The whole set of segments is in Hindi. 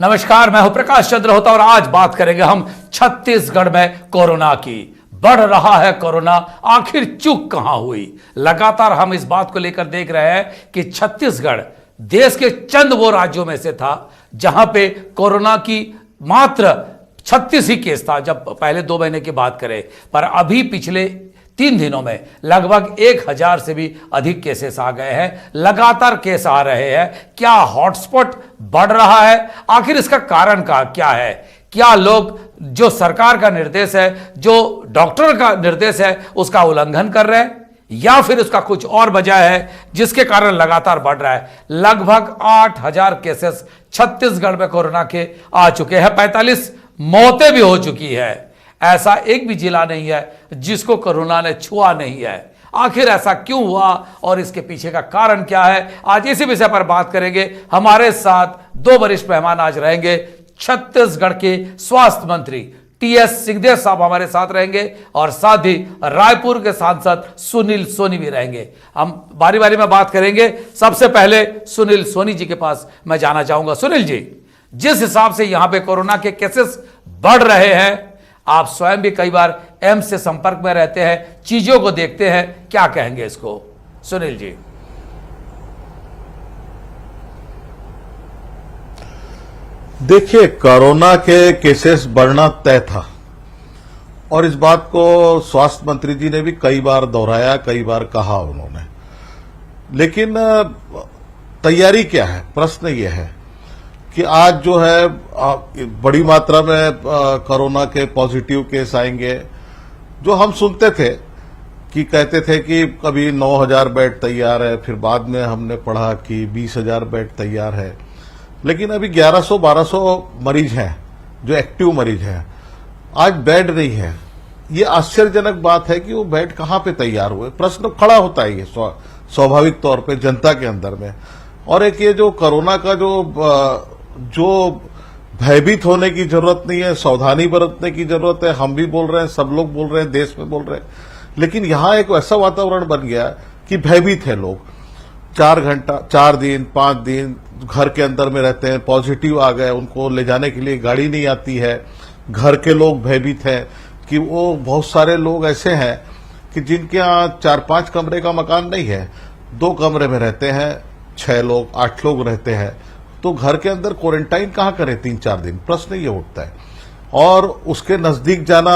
नमस्कार, मैं हूं प्रकाश चंद्र होता और आज बात करेंगे हम छत्तीसगढ़ में कोरोना की। बढ़ रहा है कोरोना, आखिर चूक कहां हुई? लगातार हम इस बात को लेकर देख रहे हैं कि छत्तीसगढ़ देश के चंद वो राज्यों में से था जहां पे कोरोना की मात्र 36 ही केस था, जब पहले 2 महीने की बात करें। पर अभी पिछले 3 दिनों में लगभग 1000 से भी अधिक केसेस आ गए हैं। लगातार केस आ रहे हैं। क्या हॉटस्पॉट बढ़ रहा है? आखिर इसका कारण क्या है? क्या लोग जो सरकार का निर्देश है, जो डॉक्टर का निर्देश है, उसका उल्लंघन कर रहे हैं, या फिर उसका कुछ और वजह है जिसके कारण लगातार बढ़ रहा है? लगभग 8000 केसेस छत्तीसगढ़ में कोरोना के आ चुके हैं। 45 मौतें भी हो चुकी है। ऐसा एक भी जिला नहीं है जिसको कोरोना ने छुआ नहीं है। आखिर ऐसा क्यों हुआ और इसके पीछे का कारण क्या है? आज इसी विषय पर बात करेंगे। हमारे साथ 2 वरिष्ठ मेहमान आज रहेंगे। छत्तीसगढ़ के स्वास्थ्य मंत्री टीएस सिंहदेव साहब हमारे साथ रहेंगे और साथ ही रायपुर के सांसद सुनील सोनी भी रहेंगे। हम बारी बारी में बात करेंगे। सबसे पहले सुनील सोनी जी के पास मैं जाना चाहूंगा। सुनील जी, जिस हिसाब से यहां पे कोरोना के केसेस बढ़ रहे हैं, आप स्वयं भी कई बार एम्स से संपर्क में रहते हैं, चीजों को देखते हैं, क्या कहेंगे इसको? सुनील जी। देखिए, कोरोना के केसेस बढ़ना तय था और इस बात को स्वास्थ्य मंत्री जी ने भी कई बार दोहराया, कई बार कहा उन्होंने। लेकिन तैयारी क्या है? प्रश्न यह है कि आज जो है बड़ी मात्रा में कोरोना के पॉजिटिव केस आएंगे। जो हम सुनते थे कि कहते थे कि कभी 9000 बेड तैयार है, फिर बाद में हमने पढ़ा कि 20000 बेड तैयार है। लेकिन अभी 1100-1200 मरीज हैं जो एक्टिव मरीज हैं। आज बेड नहीं है। ये आश्चर्यजनक बात है कि वो बेड कहां पे तैयार हुए। प्रश्न खड़ा होता है ये स्वाभाविक तौर पे जनता के अंदर में। और एक ये जो कोरोना का जो भयभीत होने की जरूरत नहीं है, सावधानी बरतने की जरूरत है। हम भी बोल रहे हैं, सब लोग बोल रहे हैं, देश में बोल रहे हैं। लेकिन यहां एक ऐसा वातावरण बन गया कि भयभीत है लोग। 4 घंटा, 4 दिन, 5 दिन घर के अंदर में रहते हैं, पॉजिटिव आ गए, उनको ले जाने के लिए गाड़ी नहीं आती है। घर के लोग भयभीत हैं कि वो बहुत सारे लोग ऐसे हैं कि जिनके यहाँ 4-5 कमरे का मकान नहीं है, 2 कमरे में रहते हैं, 6 लोग, 8 लोग रहते हैं। तो घर के अंदर क्वारंटाइन कहां करें 3-4 दिन? प्रश्न ये उठता है। और उसके नजदीक जाना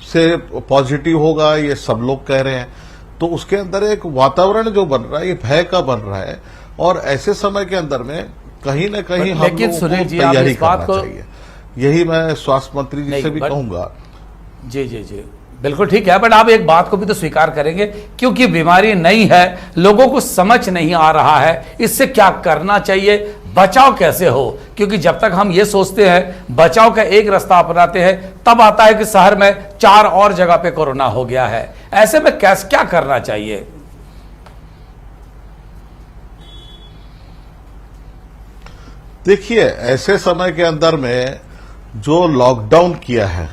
से पॉजिटिव होगा, ये सब लोग कह रहे हैं। तो उसके अंदर एक वातावरण जो बन रहा है, ये भय का बन रहा है। और ऐसे समय के अंदर में कहीं न कहीं हम लोगों को तैयारी करना चाहिए। यही मैं स्वास्थ्य मंत्री जी से भी कहूंगा। जी जी जी, बिल्कुल ठीक है। बट आप एक बात को भी तो स्वीकार करेंगे, क्योंकि बीमारी नहीं है, लोगों को समझ नहीं आ रहा है इससे क्या करना चाहिए, बचाव कैसे हो। क्योंकि जब तक हम ये सोचते हैं, बचाव का एक रास्ता अपनाते हैं, तब आता है कि शहर में 4 और जगह पे कोरोना हो गया है। ऐसे में क्या करना चाहिए? देखिए, ऐसे समय के अंदर में जो लॉकडाउन किया है,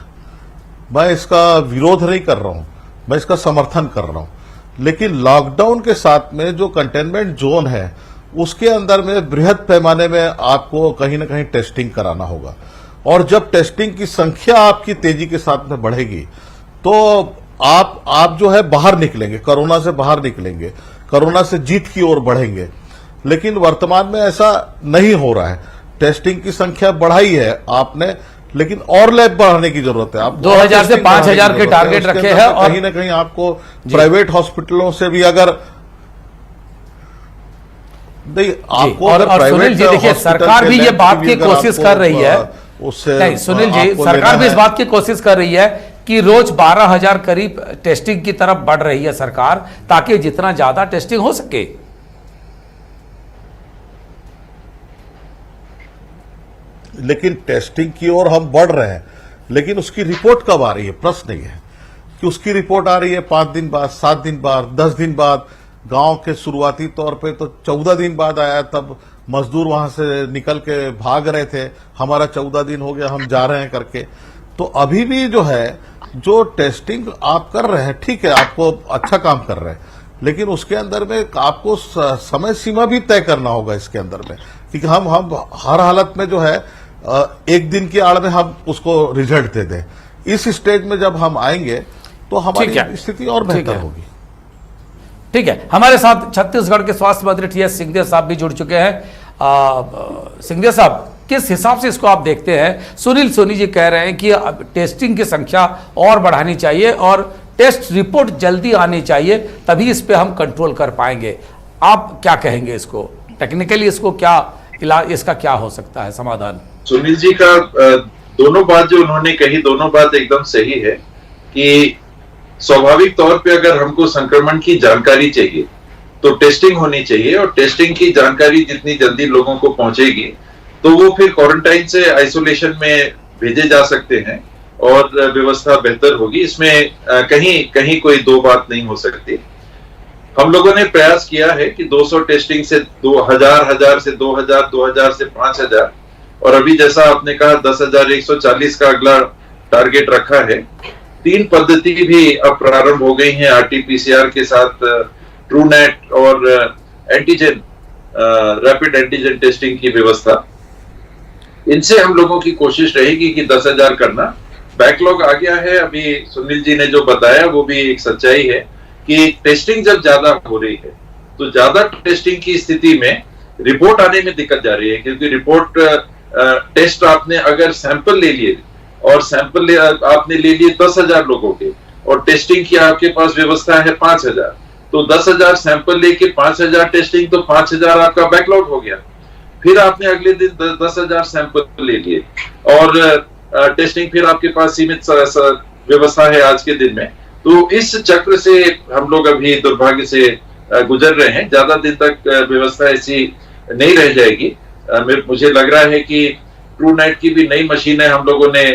मैं इसका विरोध नहीं कर रहा हूं, मैं इसका समर्थन कर रहा हूं। लेकिन लॉकडाउन के साथ में जो कंटेनमेंट जोन है, उसके अंदर में बृहद पैमाने में आपको कहीं ना कहीं टेस्टिंग कराना होगा। और जब टेस्टिंग की संख्या आपकी तेजी के साथ में बढ़ेगी, तो आप जो है बाहर निकलेंगे, कोरोना से बाहर निकलेंगे, कोरोना से जीत की ओर बढ़ेंगे। लेकिन वर्तमान में ऐसा नहीं हो रहा है। टेस्टिंग की संख्या बढ़ाई है आपने, लेकिन और लैब बढ़ाने की जरूरत है। आप 2000 से 5000 के टारगेट रखे हैं और कहीं ना कहीं आपको प्राइवेट हॉस्पिटलों से भी अगर नहीं, आपको और सुनील जी, देखिए, सरकार भी ये बात की कोशिश कर रही है। उससे नहीं सुनील जी, सरकार भी इस बात की कोशिश कर रही है कि रोज 12000 करीब टेस्टिंग की तरफ बढ़ रही है सरकार, ताकि जितना ज्यादा टेस्टिंग हो सके। लेकिन टेस्टिंग की ओर हम बढ़ रहे हैं, लेकिन उसकी रिपोर्ट कब आ रही है? प्रश्न ये है कि उसकी रिपोर्ट आ रही है 5 दिन बाद, 7 दिन बाद, 10 दिन बाद। गांव के शुरुआती तौर पे तो 14 दिन बाद आया, तब मजदूर वहां से निकल के भाग रहे थे, हमारा 14 दिन हो गया, हम जा रहे हैं करके। तो अभी भी जो है, जो टेस्टिंग आप कर रहे हैं, ठीक है, आपको अच्छा काम कर रहे हैं, लेकिन उसके अंदर में आपको समय सीमा भी तय करना होगा इसके अंदर में, क्योंकि हम हर हालत में जो है एक दिन की आड़ में हम उसको रिजल्ट दे दें। इस स्टेज में जब हम आएंगे तो ठीक हमारी है। स्थिति और ठीक बेहतर है। होगी। ठीक है, हमारे साथ छत्तीसगढ़ के स्वास्थ्य मंत्री टीएस सिंहदेव साहब भी जुड़ चुके हैं। सिंहदेव साहब, किस हिसाब से इसको आप देखते हैं? सुनील सोनी जी कह रहे हैं कि अब टेस्टिंग की संख्या और बढ़ानी चाहिए और टेस्ट रिपोर्ट जल्दी आनी चाहिए, तभी इस पे हम कंट्रोल कर पाएंगे। आप क्या कहेंगे इसको? टेक्निकली इसको क्या इलाज, इसका क्या हो सकता है समाधान? सुनील जी का दोनों बात जो उन्होंने कही, दोनों बात एकदम सही है कि स्वाभाविक तौर पे अगर हमको संक्रमण की जानकारी चाहिए तो टेस्टिंग होनी चाहिए, और टेस्टिंग की जानकारी जितनी जल्दी लोगों को पहुंचेगी तो वो फिर क्वारंटाइन से आइसोलेशन में भेजे जा सकते हैं और व्यवस्था बेहतर होगी। इसमें कहीं कहीं कोई दो बात नहीं हो सकती। हम लोगों ने प्रयास किया है कि 200 टेस्टिंग से 1000 से 2000, 2000 से 5000, और अभी जैसा आपने कहा 10,140 का अगला टारगेट रखा है। 3 पद्धति भी अब प्रारंभ हो गई हैं आरटीपीसीआर के साथ, ट्रूनेट और एंटीजन, रैपिड एंटीजन टेस्टिंग की व्यवस्था। इनसे हम लोगों की कोशिश रहेगी कि 10,000 करना। बैकलॉग आ गया है, अभी सुनील जी ने जो बताया वो भी एक सच्चाई है कि टेस्टिंग जब ज्यादा हो रही है तो ज्यादा टेस्टिंग की स्थिति में रिपोर्ट आने में दिक्कत जा रही है, क्योंकि रिपोर्ट टेस्ट आपने अगर सैंपल ले लिए और सैंपल आपने ले लिए 10,000 लोगों के और टेस्टिंग की आपके पास व्यवस्था है 5,000, तो 10,000 सैंपल लेके 5,000 टेस्टिंग, तो 5,000 आपका बैकलॉग हो गया। फिर आपने अगले दिन 10,000 सैंपल ले लिए और टेस्टिंग फिर आपके पास सीमित व्यवस्था है आज के दिन में। तो इस चक्र से हम लोग अभी दुर्भाग्य से गुजर रहे हैं। ज्यादा दिन तक व्यवस्था ऐसी नहीं रह जाएगी। मुझे लग रहा है कि ट्रूनेट की भी नई मशीनें हम लोगों ने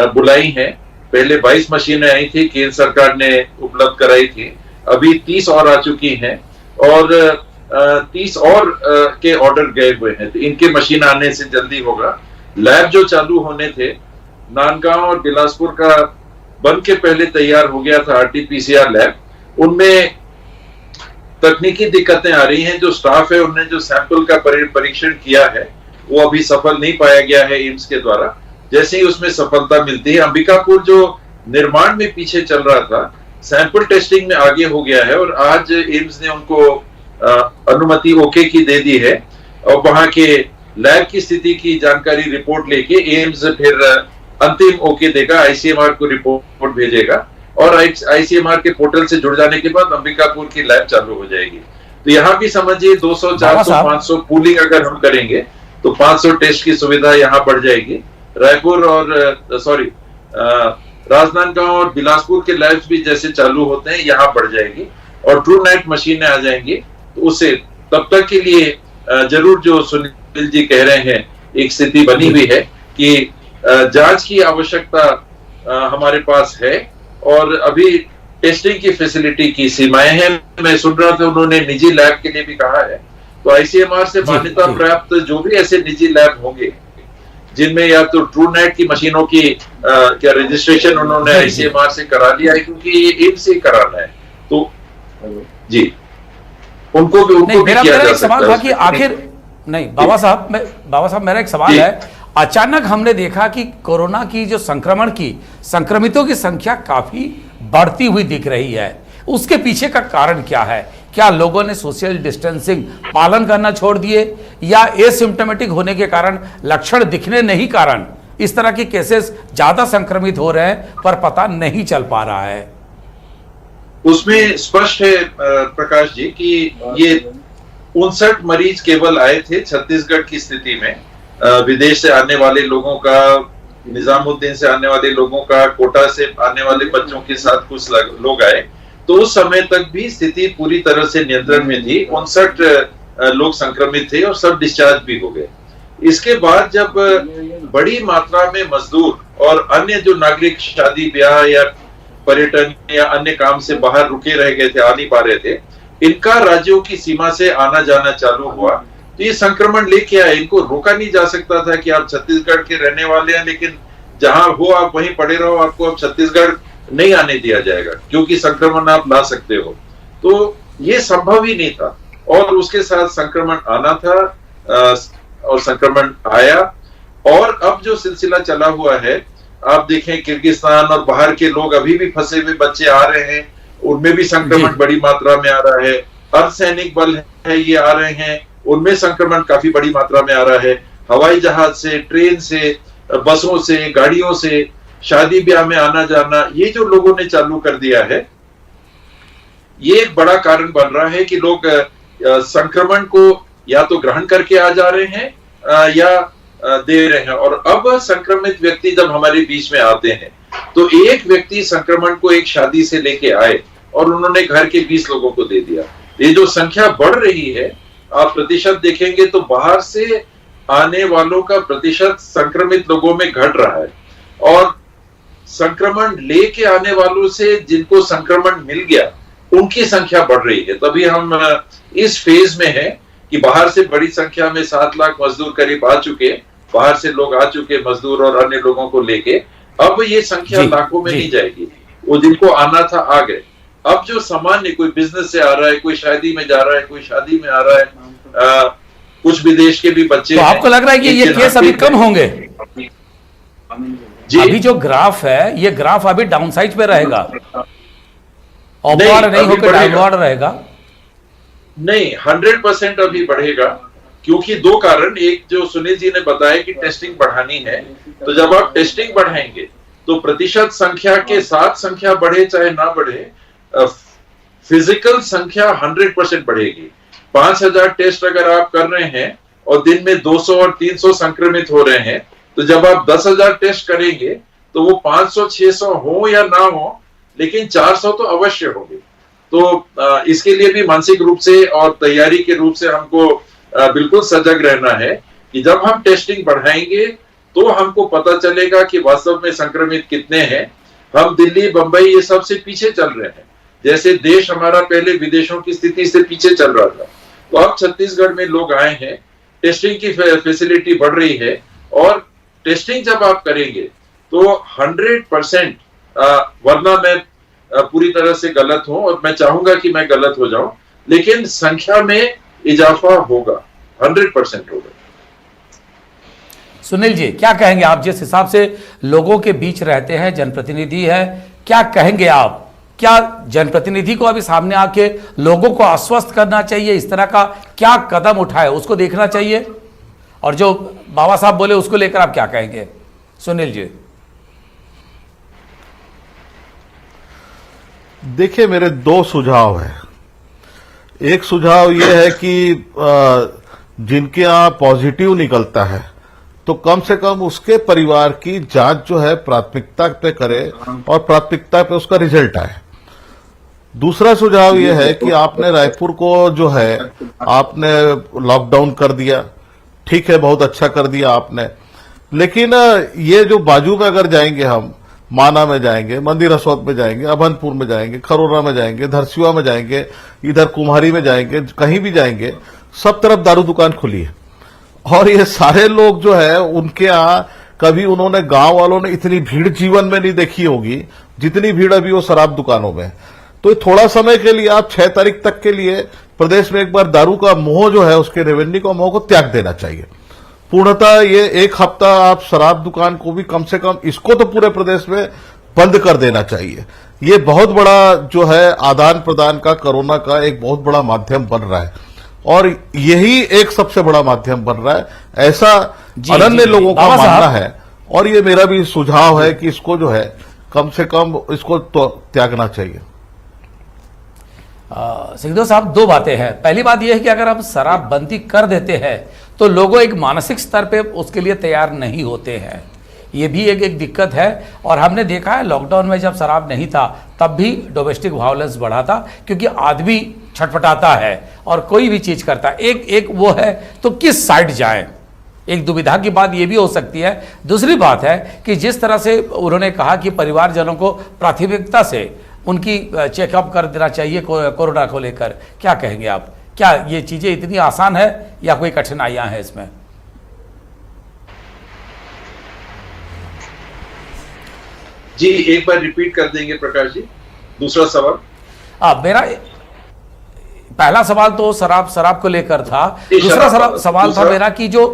बुलाई हैं। पहले 22 मशीनें आई थी, केंद्र सरकार ने उपलब्ध कराई थी, अभी 30 और आ चुकी हैं और 30 और के ऑर्डर गए हुए हैं। तो इनके मशीन आने से जल्दी होगा। लैब जो चालू होने थे, नांदगांव और बिलासपुर का बन के पहले तैयार हो गया था आरटीपीसीआर लैब, उनमें तकनीकी दिक्कतें आ रही हैं। जो स्टाफ है उन्होंने जो सैंपल का परीक्षण किया है वो अभी सफल नहीं पाया गया है एम्स के द्वारा। जैसे ही उसमें सफलता मिलती है, अंबिकापुर जो निर्माण में पीछे चल रहा था सैंपल टेस्टिंग में आगे हो गया है और आज एम्स ने उनको अनुमति ओके की दे दी है और वहां के लैब की स्थिति की जानकारी रिपोर्ट लेके एम्स फिर अंतिम ओके देगा, आईसीएमआर को रिपोर्ट भेजेगा और आईसीएमआर के पोर्टल से जुड़ जाने के बाद अंबिकापुर की लैब चालू हो जाएगी। तो यहाँ भी समझिए 200, 400, 500 पूलिंग अगर हम करेंगे तो 500 टेस्ट की सुविधा यहाँ बढ़ जाएगी। रायपुर और राजनांदगांव और बिलासपुर के लैब्स भी जैसे चालू होते हैं यहाँ बढ़ जाएगी और ट्रूनेट मशीनें आ जाएंगी। तो उससे तब तक के लिए जरूर जो सुनील जी कह रहे हैं एक स्थिति बनी हुई है कि जांच की आवश्यकता हमारे पास है और अभी टेस्टिंग की फैसिलिटी की सीमाएं हैं। मैं सुन रहा था उन्होंने निजी लैब के लिए भी कहा है, तो आईसीएमआर से मान्यता प्राप्त जो भी ऐसे निजी लैब होंगे जिनमें या तो ट्रूनेट की मशीनों की क्या रजिस्ट्रेशन उन्होंने आईसीएमआर से करा लिया है, क्योंकि ये एम्स से कराना है, तो जी उनको भी मेरा किया जा एक सवाल सकता था कि आखिर नहीं बाबा साहब मेरा एक सवाल है, अचानक हमने देखा कि कोरोना की जो संक्रमितों की संख्या काफी बढ़ती हुई दिख रही है। उसके पीछे का कारण क्या है? क्या लोगों ने सोशल डिस्टेंसिंग पालन करना छोड़ दिए या एसिम्प्टोमेटिक होने के कारण, लक्षण दिखने नहीं कारण इस तरह के केसेस ज्यादा संक्रमित हो रहे हैं पर पता नहीं चल पा रहा है? उसमें स्पष्ट है प्रकाश जी कि ये 59 मरीज केवल आए थे छत्तीसगढ़ की स्थिति में। विदेश से आने वाले लोगों का, निजामुद्दीन से आने वाले लोगों का, कोटा से आने वाले बच्चों के साथ कुछ लोग आए, तो उस समय तक भी स्थिति पूरी तरह से नियंत्रण में थी। 59 लोग संक्रमित थे और सब डिस्चार्ज भी हो गए। इसके बाद जब बड़ी मात्रा में मजदूर और अन्य जो नागरिक शादी ब्याह या पर्यटन या अन्य काम से बाहर रुके रह गए थे, आ नहीं पा रहे थे, इनका राज्यों की सीमा से आना जाना चालू हुआ, तो ये संक्रमण लेके आए। इनको रोका नहीं जा सकता था कि आप छत्तीसगढ़ के रहने वाले हैं लेकिन जहां हो आप वहीं पड़े रहो, आपको अब छत्तीसगढ़ नहीं आने दिया जाएगा क्योंकि संक्रमण आप ला सकते हो। तो ये संभव ही नहीं था और उसके साथ संक्रमण आना था और संक्रमण आया और अब जो सिलसिला चला हुआ है, आप देखें किर्गिस्तान और बाहर के लोग अभी भी फंसे हुए बच्चे आ रहे हैं, उनमें भी संक्रमण बड़ी मात्रा में आ रहा है। अर्धसैनिक बल है ये आ रहे हैं, उनमें संक्रमण काफी बड़ी मात्रा में आ रहा है। हवाई जहाज से, ट्रेन से, बसों से, गाड़ियों से, शादी ब्याह में आना जाना, ये जो लोगों ने चालू कर दिया है, ये एक बड़ा कारण बन रहा है कि लोग संक्रमण को या तो ग्रहण करके आ जा रहे हैं या दे रहे हैं। और अब संक्रमित व्यक्ति जब हमारे बीच में आते हैं तो एक व्यक्ति संक्रमण को एक शादी से लेके आए और उन्होंने घर के 20 लोगों को दे दिया। ये जो संख्या बढ़ रही है, आप प्रतिशत देखेंगे तो बाहर से आने वालों का प्रतिशत संक्रमित लोगों में घट रहा है और संक्रमण लेके आने वालों से जिनको संक्रमण मिल गया उनकी संख्या बढ़ रही है। तभी हम इस फेज में हैं कि बाहर से बड़ी संख्या में 7 लाख मजदूर करीब आ चुके, बाहर से लोग आ चुके मजदूर और अन्य लोगों को लेके। अब ये संख्या लाखों में नहीं जाएगी, वो जिनको आना था आ गए। अब जो सामान्य कोई बिजनेस से आ रहा है, कोई शादी में जा रहा है, कोई शादी में आ रहा है, कुछ विदेश के भी बच्चे तो आपको लग रहा है कि ये केस अभी कम होंगे? जी, अभी जो ग्राफ है, ये ग्राफ अभी डाउनसाइड पे रहेगा, अपवार्ड नहीं होकर डाउनवर्ड रहेगा? नहीं, 100% अभी बढ़ेगा, क्योंकि 2 कारण। एक जो सुनील जी ने बताया कि टेस्टिंग बढ़ानी है, तो जब आप टेस्टिंग बढ़ाएंगे तो प्रतिशत संख्या के साथ संख्या बढ़े चाहे ना बढ़े, फिजिकल संख्या 100% बढ़ेगी। 5000 टेस्ट अगर आप कर रहे हैं और दिन में 200 और 300 संक्रमित हो रहे हैं, तो जब आप 10,000 टेस्ट करेंगे तो वो 500 600 हो या ना हो, लेकिन 400 तो अवश्य होंगे। तो इसके लिए भी मानसिक रूप से और तैयारी के रूप से हमको बिल्कुल सजग रहना है कि जब हम टेस्टिंग बढ़ाएंगे तो हमको पता चलेगा कि वास्तव में संक्रमित कितने हैं। हम दिल्ली, बंबई ये सब से पीछे चल रहे हैं, जैसे देश हमारा पहले विदेशों की स्थिति से पीछे चल रहा था। तो अब छत्तीसगढ़ में लोग आए हैं, टेस्टिंग की फैसिलिटी बढ़ रही है और टेस्टिंग जब आप करेंगे तो 100%, वरना मैं पूरी तरह से गलत हूं और मैं चाहूंगा कि मैं गलत हो जाऊं, लेकिन संख्या में इजाफा होगा, 100% होगा। सुनील जी, क्या कहेंगे आप? जिस हिसाब से लोगों के बीच रहते हैं, जनप्रतिनिधि है, क्या कहेंगे आप? क्या जनप्रतिनिधि को अभी सामने आके लोगों को आश्वस्त करना चाहिए, इस तरह का क्या कदम उठाए उसको देखना चाहिए? और जो बाबा साहब बोले उसको लेकर आप क्या कहेंगे सुनील जी? देखिए, मेरे 2 सुझाव हैं। एक सुझाव यह है कि जिनके यहां पॉजिटिव निकलता है तो कम से कम उसके परिवार की जांच जो है प्राथमिकता पे करे और प्राथमिकता पे उसका रिजल्ट आए। दूसरा सुझाव यह है कि आपने रायपुर को जो है आपने लॉकडाउन कर दिया, ठीक है, बहुत अच्छा कर दिया आपने, लेकिन ये जो बाजू में अगर जाएंगे, हम माना में जाएंगे, मंदिर हसौद में जाएंगे, अभनपुर में जाएंगे, खरोरा में जाएंगे, धरसिवा में जाएंगे, इधर कुम्हारी में जाएंगे, कहीं भी जाएंगे, सब तरफ दारू दुकान खुली है। और ये सारे लोग जो है उनके यहाँ कभी उन्होंने, गांव वालों ने इतनी भीड़ जीवन में नहीं देखी होगी जितनी भीड़ अभी वो शराब दुकानों में। तो थोड़ा समय के लिए आप 6 तारीख तक के लिए प्रदेश में एक बार दारू का मोह जो है, उसके रेवेन्यू का मोह को त्याग देना चाहिए पूर्णतः। ये 1 हफ्ता आप शराब दुकान को भी कम से कम, इसको तो पूरे प्रदेश में बंद कर देना चाहिए। ये बहुत बड़ा जो है आदान प्रदान का, कोरोना का एक बहुत बड़ा माध्यम बन रहा है और यही एक सबसे बड़ा माध्यम बन रहा है, ऐसा अनन्य लोगों का मानना है। और ये मेरा भी सुझाव है कि इसको जो है कम से कम इसको तो त्यागना चाहिए। सिंघदेव साहब, 2 बातें हैं। पहली बात यह है कि अगर हम शराबबंदी कर देते हैं तो लोग एक मानसिक स्तर पे उसके लिए तैयार नहीं होते हैं, ये भी एक दिक्कत है। और हमने देखा है लॉकडाउन में जब शराब नहीं था तब भी डोमेस्टिक वायलेंस बढ़ा था, क्योंकि आदमी छटपटाता है और कोई भी चीज करता है, एक वो है, तो किस साइड जाएं, एक दुविधा की बात ये भी हो सकती है। दूसरी बात है कि जिस तरह से उन्होंने कहा कि परिवारजनों को प्राथमिकता से उनकी चेकअप कर देना चाहिए कोरोना को लेकर, क्या कहेंगे आप? क्या ये चीजें इतनी आसान है या कोई कठिनाइयां हैं इसमें? जी, एक बार रिपीट कर देंगे प्रकाश जी, दूसरा सवाल? मेरा पहला सवाल तो शराब को लेकर था। दूसरा सवाल था मेरा कि जो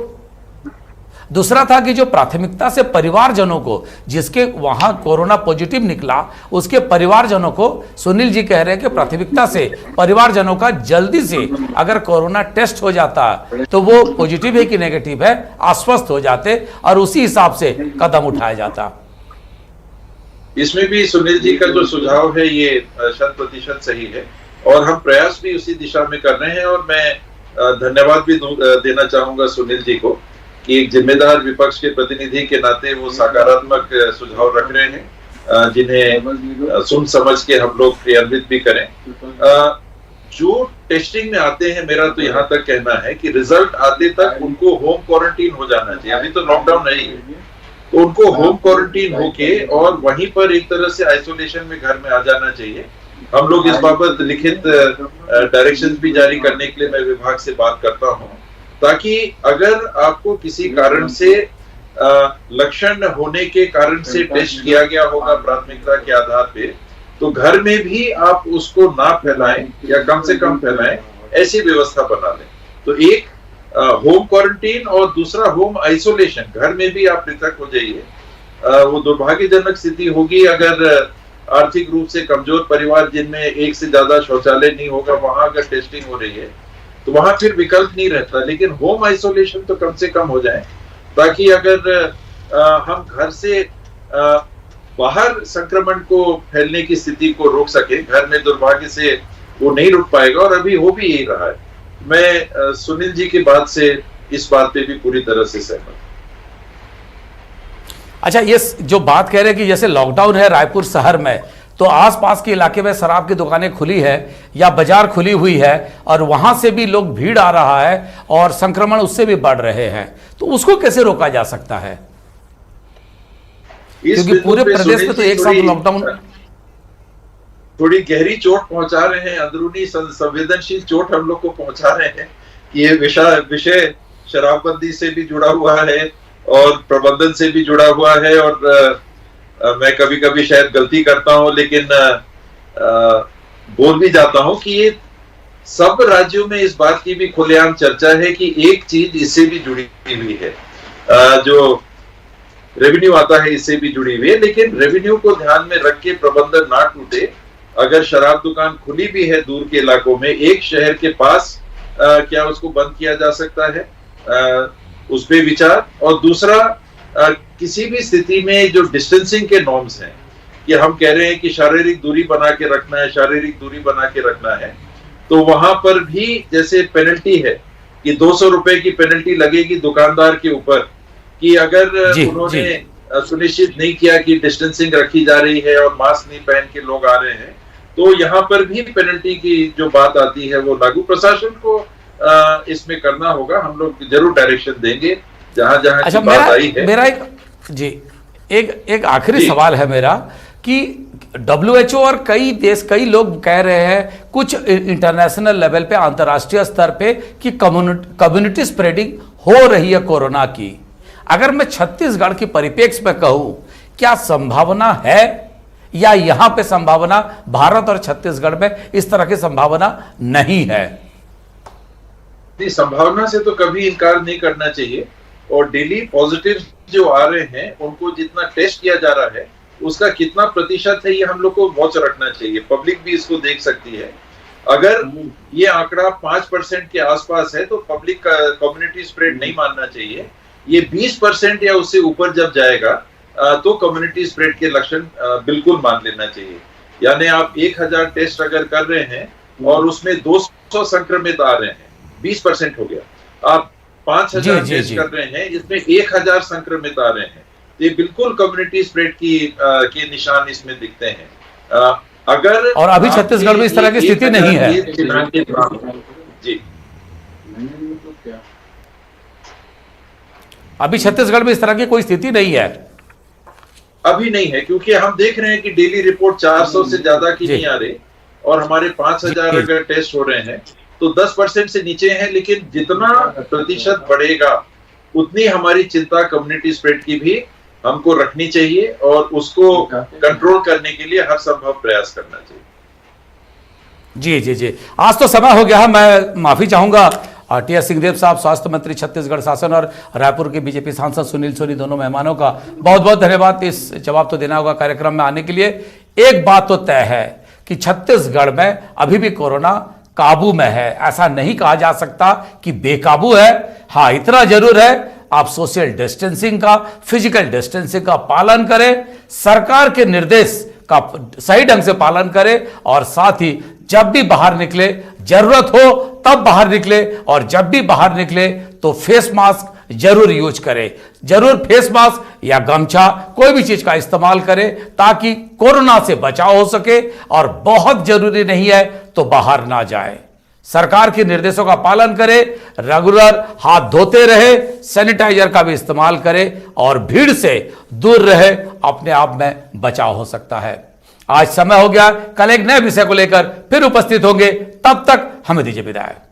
दूसरा था कि जो प्राथमिकता से परिवारजनों को, जिसके वहां कोरोना पॉजिटिव निकला, उसके परिवारजनों को सुनील जी कह रहे हैं कि प्राथमिकता से परिवारजनों का जल्दी से अगर कोरोना टेस्ट हो जाता तो वो पॉजिटिव है कि नेगेटिव है आश्वस्त हो जाते और उसी हिसाब से कदम उठाया जाता। इसमें भी सुनील जी का जो सुझाव है ये 100% सही है और हम प्रयास भी उसी दिशा में कर रहे हैं। और मैं धन्यवाद भी देना चाहूंगा सुनील जी को कि एक जिम्मेदार विपक्ष के प्रतिनिधि के नाते वो सकारात्मक सुझाव रख रहे हैं जिन्हें सुन समझ के हम लोग क्रियान्वित भी करें। जो टेस्टिंग में आते हैं, मेरा तो यहाँ तक कहना है कि रिजल्ट आते तक उनको होम क्वारंटीन हो जाना चाहिए। अभी तो लॉकडाउन नहीं है, तो उनको होम क्वारंटीन होके और वहीं पर एक तरह से आइसोलेशन में घर में आ जाना चाहिए। हम लोग इस बाबत लिखित डायरेक्शंस भी जारी करने के लिए मैं विभाग से बात करता हूं, ताकि अगर आपको किसी कारण से लक्षण होने के कारण से टेस्ट किया गया होगा प्राथमिकता के आधार पे, तो घर में भी आप उसको ना फैलाएं या कम से कम फैलाएं, ऐसी व्यवस्था बना लें। तो एक होम क्वारंटीन और दूसरा होम आइसोलेशन, घर में भी आप पृथक हो जाइए। वो दुर्भाग्यजनक स्थिति होगी अगर आर्थिक रूप से कमजोर परिवार जिनमें एक से ज्यादा शौचालय नहीं होगा, वहां अगर टेस्टिंग हो रही है तो वहां फिर विकल्प नहीं रहता। लेकिन होम आइसोलेशन तो कम से कम हो जाए, ताकि अगर हम घर से बाहर संक्रमण को फैलने की स्थिति को रोक सके। घर में दुर्भाग्य से वो नहीं रुक पाएगा और अभी हो भी यही रहा है। मैं सुनील जी की बात से इस बात पे भी पूरी तरह से सहमत। अच्छा, ये जो बात कह रहे हैं कि जैसे लॉकडाउन है रायपुर शहर में, तो आसपास के इलाके में शराब की दुकानें खुली है या बाजार खुली हुई है और वहां से भी लोग भीड़ आ रहा है और संक्रमण उससे भी बढ़ रहे हैं, तो उसको कैसे रोका जा सकता है? क्योंकि पूरे प्रदेश में तो एक साथ लॉकडाउन, थोड़ी गहरी चोट पहुंचा रहे हैं, अंदरूनी संवेदनशील चोट हम लोग को पहुंचा रहे हैं कि ये विषय शराबबंदी से भी जुड़ा हुआ है और प्रबंधन से भी जुड़ा हुआ है। और मैं कभी कभी शायद गलती करता हूं, लेकिन बोल भी जाता हूं कि ये सब राज्यों में इस बात की भी खुलेआम चर्चा है कि एक चीज इससे भी जुड़ी हुई है, जो रेवेन्यू आता है इससे भी जुड़ी हुई है। लेकिन रेवेन्यू को ध्यान में रख के प्रबंधन ना टूटे। अगर शराब दुकान खुली भी है दूर के इलाकों में, एक शहर के पास क्या उसको बंद किया जा सकता है, उस पे विचार। और दूसरा, किसी भी स्थिति में जो डिस्टेंसिंग के नॉर्म्स हैं, कि हम कह रहे हैं कि शारीरिक दूरी बना के रखना है, शारीरिक दूरी बना के रखना है, तो वहां पर भी जैसे पेनल्टी है कि 200 रुपए की पेनल्टी लगेगी दुकानदार के ऊपर, कि अगर उन्होंने सुनिश्चित नहीं किया कि डिस्टेंसिंग रखी जा रही है और मास्क नहीं पहन के लोग आ रहे हैं, तो यहाँ पर भी पेनल्टी की जो बात आती है वो लागू प्रशासन को इसमें करना होगा। हम लोग जरूर डायरेक्शन देंगे जहां जहां अच्छा, बात आई है। मेरा एक आखिरी सवाल है मेरा कि WHO और कई देश, कई लोग कह रहे हैं कुछ इंटरनेशनल लेवल पे, अंतर्राष्ट्रीय स्तर पे, कि कम्युनिटी स्प्रेडिंग हो रही है कोरोना की। अगर मैं छत्तीसगढ़ की परिप्रेक्ष्य में कहूं, क्या संभावना है या यहां पे संभावना, भारत और छत्तीसगढ़ में इस तरह की संभावना नहीं है? संभावना से तो कभी इनकार नहीं करना चाहिए। और डेली पॉजिटिव जो आ रहे हैं उनको जितना टेस्ट किया जा रहा है उसका कितना प्रतिशत है, ये हम लोग को वॉच रखना चाहिए। पब्लिक भी इसको देख सकती है। अगर ये आंकड़ा 5% के आसपास है तो पब्लिक का कम्युनिटी स्प्रेड नहीं मानना चाहिए। ये 20% या उससे ऊपर जब जाएगा तो कम्युनिटी स्प्रेड के लक्षण बिल्कुल मान लेना चाहिए। यानी आप 1000 टेस्ट अगर कर रहे हैं और उसमें 200 संक्रमित आ रहे हैं, 20% हो गया। आप 5000 टेस्ट कर रहे हैं, इसमें 1000 संक्रमित आ रहे हैं, तो ये बिल्कुल कम्युनिटी स्प्रेड के निशान इसमें दिखते हैं। अगर और अभी छत्तीसगढ़ में इस तरह की स्थिति नहीं है जी। अभी छत्तीसगढ़ में इस तरह की कोई स्थिति नहीं है, अभी नहीं है, क्योंकि हम देख रहे हैं कि डेली रिपोर्ट 400 से ज्यादा की नहीं आ रही और हमारे 5000 अगर टेस्ट हो रहे हैं तो 10% से नीचे हैं। लेकिन जितना प्रतिशत बढ़ेगा उतनी हमारी चिंता कम्युनिटी स्प्रेड की भी हमको रखनी चाहिए और उसको कंट्रोल करने के लिए हर संभव प्रयास करना चाहिए। जी जी जी। आज तो समय हो गया है, मैं माफी चाहूंगा और टी.एस. सिंहदेव साहब, स्वास्थ्य मंत्री छत्तीसगढ़ शासन, और रायपुर के बीजेपी सांसद सुनील सोनी, दोनों मेहमानों का बहुत बहुत धन्यवाद इस जवाब तो देना होगा कार्यक्रम में आने के लिए। एक बात तो तय है कि छत्तीसगढ़ में अभी भी कोरोना काबू में है, ऐसा नहीं कहा जा सकता कि बेकाबू है। हाँ, इतना जरूर है, आप सोशल डिस्टेंसिंग का, फिजिकल डिस्टेंसिंग का पालन करें, सरकार के निर्देश का सही ढंग से पालन करें, और साथ ही जब भी बाहर निकले, जरूरत हो तब बाहर निकले, और जब भी बाहर निकले तो फेस मास्क जरूर यूज करें। जरूर फेस मास्क या गमछा, कोई भी चीज का इस्तेमाल करें ताकि कोरोना से बचाव हो सके, और बहुत जरूरी नहीं है तो बाहर ना जाए। सरकार के निर्देशों का पालन करें, रेगुलर हाथ धोते रहे, सैनिटाइजर का भी इस्तेमाल करें, और भीड़ से दूर रहे, अपने आप में बचाव हो सकता है। आज समय हो गया, कल एक नए विषय को लेकर फिर उपस्थित होंगे, तब तक हमें दीजिए विदाई।